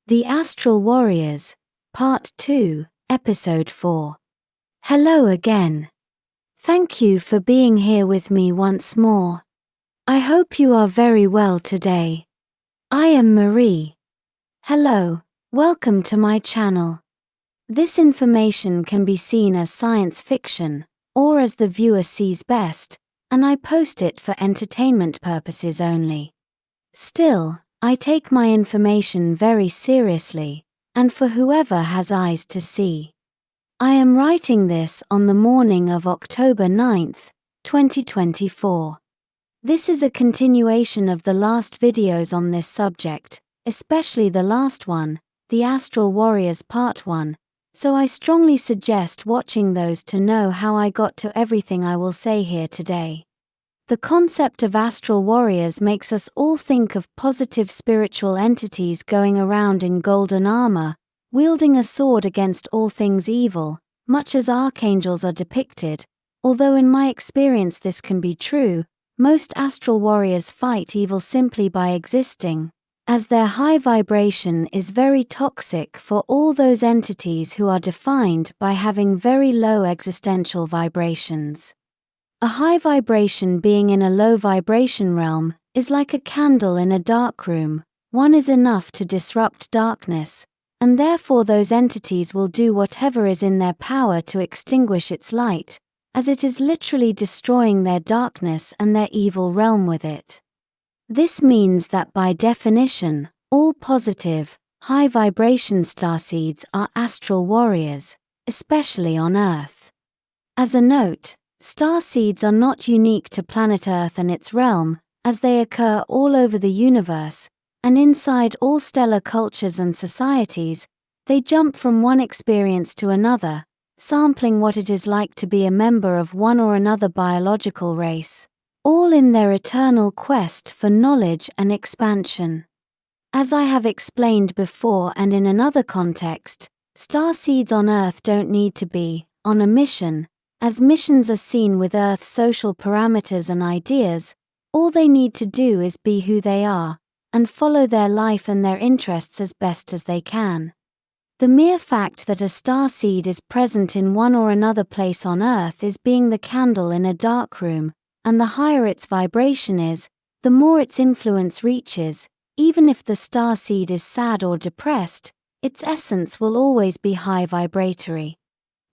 The Astral Warriors, Part 2, Episode 4. Hello again. Thank you for being here with me once more. I hope you are very well today. I am Marie. Hello, welcome to my channel. This information can be seen as science fiction, or as the viewer sees best, and I post it for entertainment purposes only. Still, I take my information very seriously, and for whoever has eyes to see. I am writing this on the morning of October 9th, 2024. This is a continuation of the last videos on this subject, especially the last one, the Astral Warriors Part 1, so I strongly suggest watching those to know how I got to everything I will say here today. The concept of astral warriors makes us all think of positive spiritual entities going around in golden armor, wielding a sword against all things evil, much as archangels are depicted. Although in my experience this can be true, most astral warriors fight evil simply by existing, as their high vibration is very toxic for all those entities who are defined by having very low existential vibrations. A high vibration being in a low vibration realm is like a candle in a dark room. One is enough to disrupt darkness, and therefore those entities will do whatever is in their power to extinguish its light, as it is literally destroying their darkness and their evil realm with it. This means that by definition, all positive, high vibration starseeds are astral warriors, especially on Earth. As a note, starseeds are not unique to planet Earth and its realm, as they occur all over the universe, and inside all stellar cultures and societies. They jump from one experience to another, sampling what it is like to be a member of one or another biological race, all in their eternal quest for knowledge and expansion. As I have explained before and in another context, starseeds on Earth don't need to be on a mission, as missions are seen with Earth's social parameters and ideas. All they need to do is be who they are, and follow their life and their interests as best as they can. The mere fact that a starseed is present in one or another place on Earth is being the candle in a dark room, and the higher its vibration is, the more its influence reaches. Even if the starseed is sad or depressed, its essence will always be high vibratory.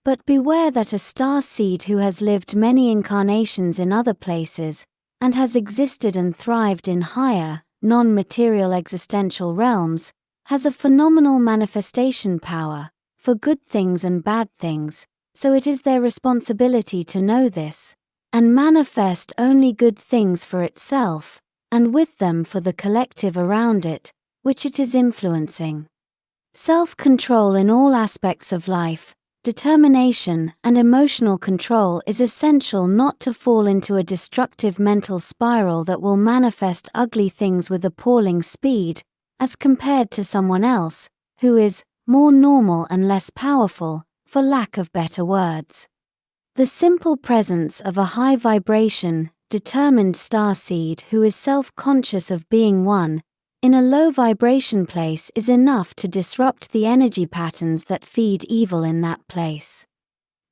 But beware that a starseed who has lived many incarnations in other places, and has existed and thrived in higher, non-material existential realms, has a phenomenal manifestation power, for good things and bad things, so it is their responsibility to know this, and manifest only good things for itself, and with them for the collective around it, which it is influencing. Self-control in all aspects of life, determination and emotional control is essential not to fall into a destructive mental spiral that will manifest ugly things with appalling speed, as compared to someone else, who is more normal and less powerful, for lack of better words. The simple presence of a high vibration, determined starseed who is self-conscious of being one, in a low vibration place is enough to disrupt the energy patterns that feed evil in that place.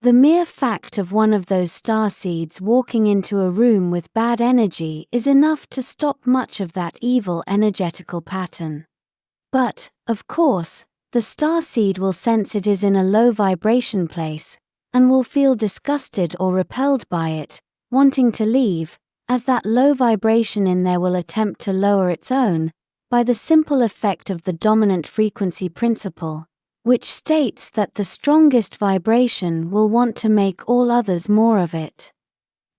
The mere fact of one of those starseeds walking into a room with bad energy is enough to stop much of that evil energetical pattern. But, of course, the starseed will sense it is in a low vibration place, and will feel disgusted or repelled by it, wanting to leave, as that low vibration in there will attempt to lower its own, by the simple effect of the dominant frequency principle, which states that the strongest vibration will want to make all others more of it.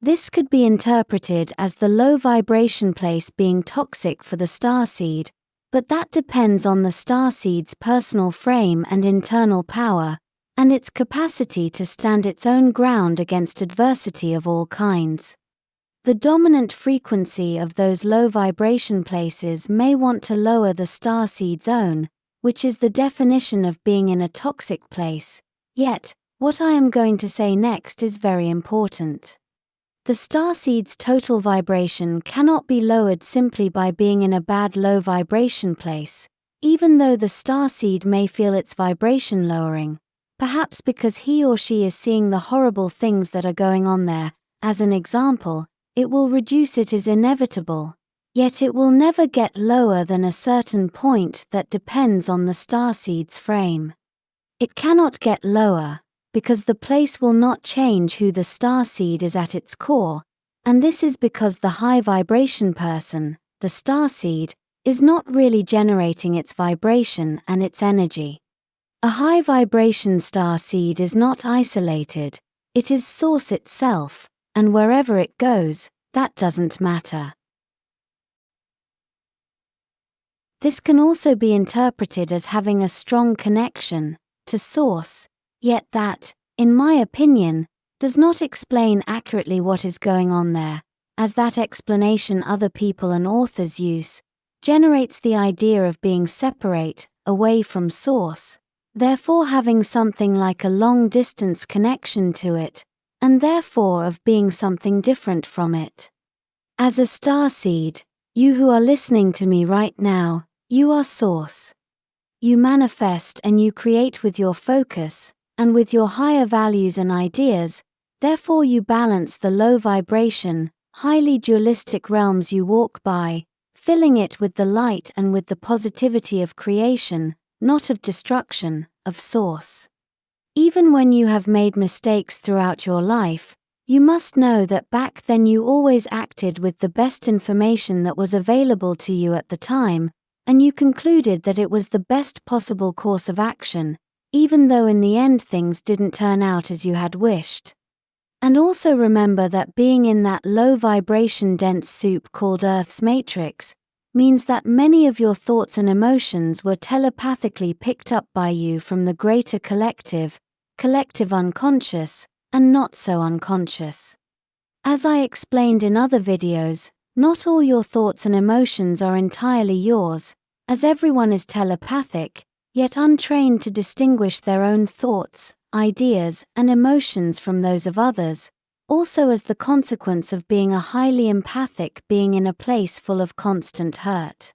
This could be interpreted as the low vibration place being toxic for the starseed, but that depends on the starseed's personal frame and internal power, and its capacity to stand its own ground against adversity of all kinds. The dominant frequency of those low vibration places may want to lower the starseed's own, which is the definition of being in a toxic place. Yet, what I am going to say next is very important. The starseed's total vibration cannot be lowered simply by being in a bad low vibration place, even though the starseed may feel its vibration lowering, perhaps because he or she is seeing the horrible things that are going on there. As an example, it will reduce. It is inevitable. Yet it will never get lower than a certain point that depends on the starseed's frame. It cannot get lower, because the place will not change who the starseed is at its core, and this is because the high vibration person, the starseed, is not really generating its vibration and its energy. A high vibration starseed is not isolated, it is source itself, and wherever it goes, that doesn't matter. This can also be interpreted as having a strong connection to source, yet that, in my opinion, does not explain accurately what is going on there, as that explanation other people and authors use generates the idea of being separate, away from source, therefore having something like a long-distance connection to it, and therefore of being something different from it. As a starseed, you who are listening to me right now, you are source. You manifest and you create with your focus, and with your higher values and ideas, therefore you balance the low vibration, highly dualistic realms you walk by, filling it with the light and with the positivity of creation, not of destruction, of source. Even when you have made mistakes throughout your life, you must know that back then you always acted with the best information that was available to you at the time, and you concluded that it was the best possible course of action, even though in the end things didn't turn out as you had wished. And also remember that being in that low vibration dense soup called Earth's matrix means that many of your thoughts and emotions were telepathically picked up by you from the greater collective unconscious, and not so unconscious. As I explained in other videos, not all your thoughts and emotions are entirely yours, as everyone is telepathic, yet untrained to distinguish their own thoughts, ideas, and emotions from those of others, also as the consequence of being a highly empathic being in a place full of constant hurt.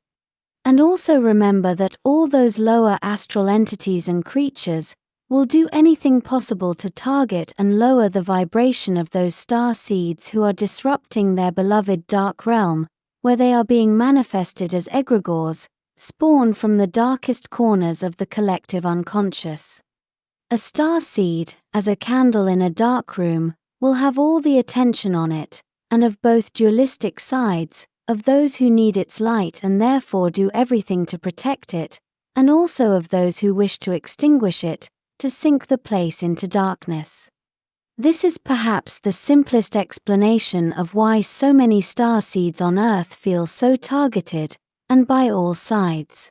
And also remember that all those lower astral entities and creatures will do anything possible to target and lower the vibration of those star seeds who are disrupting their beloved dark realm, where they are being manifested as egregores, spawned from the darkest corners of the collective unconscious. A star seed, as a candle in a dark room, will have all the attention on it, and of both dualistic sides, of those who need its light and therefore do everything to protect it, and also of those who wish to extinguish it, to sink the place into darkness. This is perhaps the simplest explanation of why so many star seeds on Earth feel so targeted, and by all sides.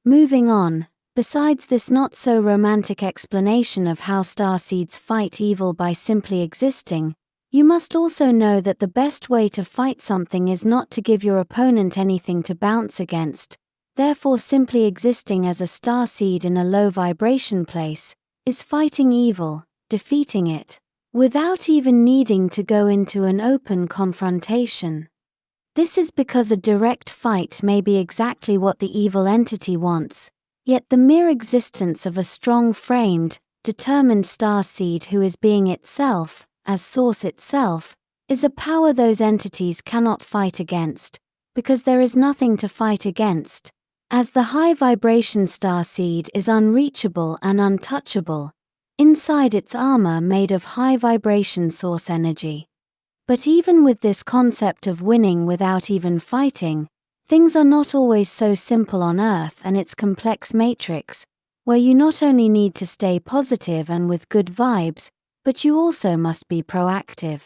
Moving on, besides this not so romantic explanation of how star seeds fight evil by simply existing, you must also know that the best way to fight something is not to give your opponent anything to bounce against, therefore simply existing as a star seed in a low vibration place is fighting evil, defeating it, without even needing to go into an open confrontation. This is because a direct fight may be exactly what the evil entity wants, yet the mere existence of a strong-framed, determined star seed who is being itself, as source itself, is a power those entities cannot fight against, because there is nothing to fight against, as the high vibration star seed is unreachable and untouchable, inside its armor made of high vibration source energy. But even with this concept of winning without even fighting, things are not always so simple on Earth and its complex matrix, where you not only need to stay positive and with good vibes, but you also must be proactive.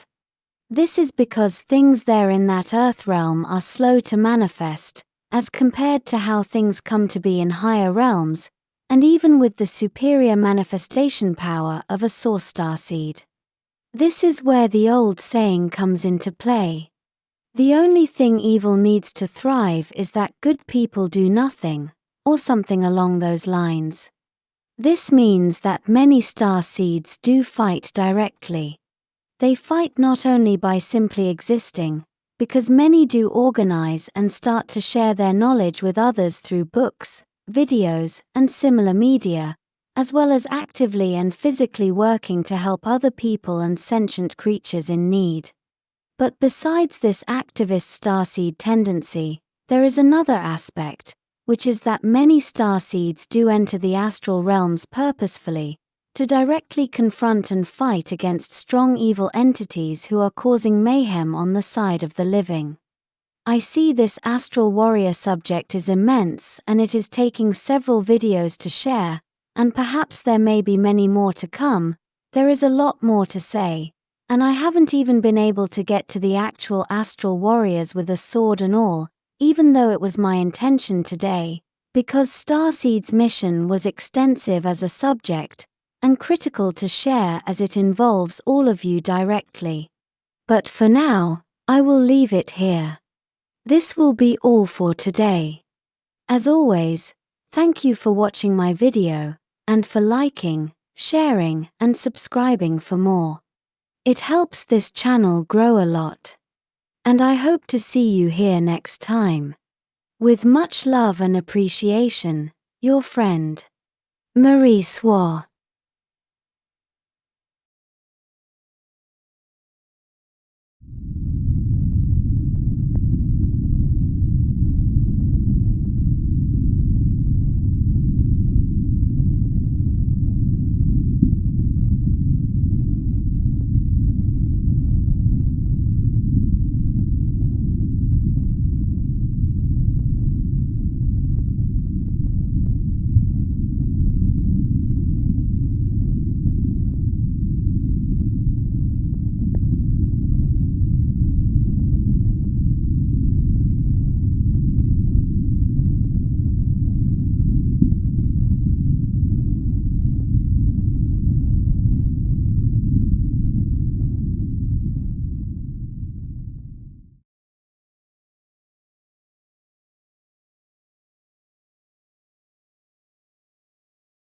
This is because things there in that Earth realm are slow to manifest, as compared to how things come to be in higher realms, and even with the superior manifestation power of a source star seed. This is where the old saying comes into play. The only thing evil needs to thrive is that good people do nothing, or something along those lines. This means that many star seeds do fight directly. They fight not only by simply existing, because many do organize and start to share their knowledge with others through books, videos, and similar media, as well as actively and physically working to help other people and sentient creatures in need. But besides this activist starseed tendency, there is another aspect, which is that many starseeds do enter the astral realms purposefully, to directly confront and fight against strong evil entities who are causing mayhem on the side of the living. I see this astral warrior subject is immense, and it is taking several videos to share, and perhaps there may be many more to come. There is a lot more to say, and I haven't even been able to get to the actual astral warriors with a sword and all, even though it was my intention today, because Starseed's mission was extensive as a subject, and critical to share as it involves all of you directly. But for now, I will leave it here. This will be all for today. As always, thank you for watching my video, and for liking, sharing, and subscribing for more. It helps this channel grow a lot. And I hope to see you here next time. With much love and appreciation, your friend, Marie Swaruu.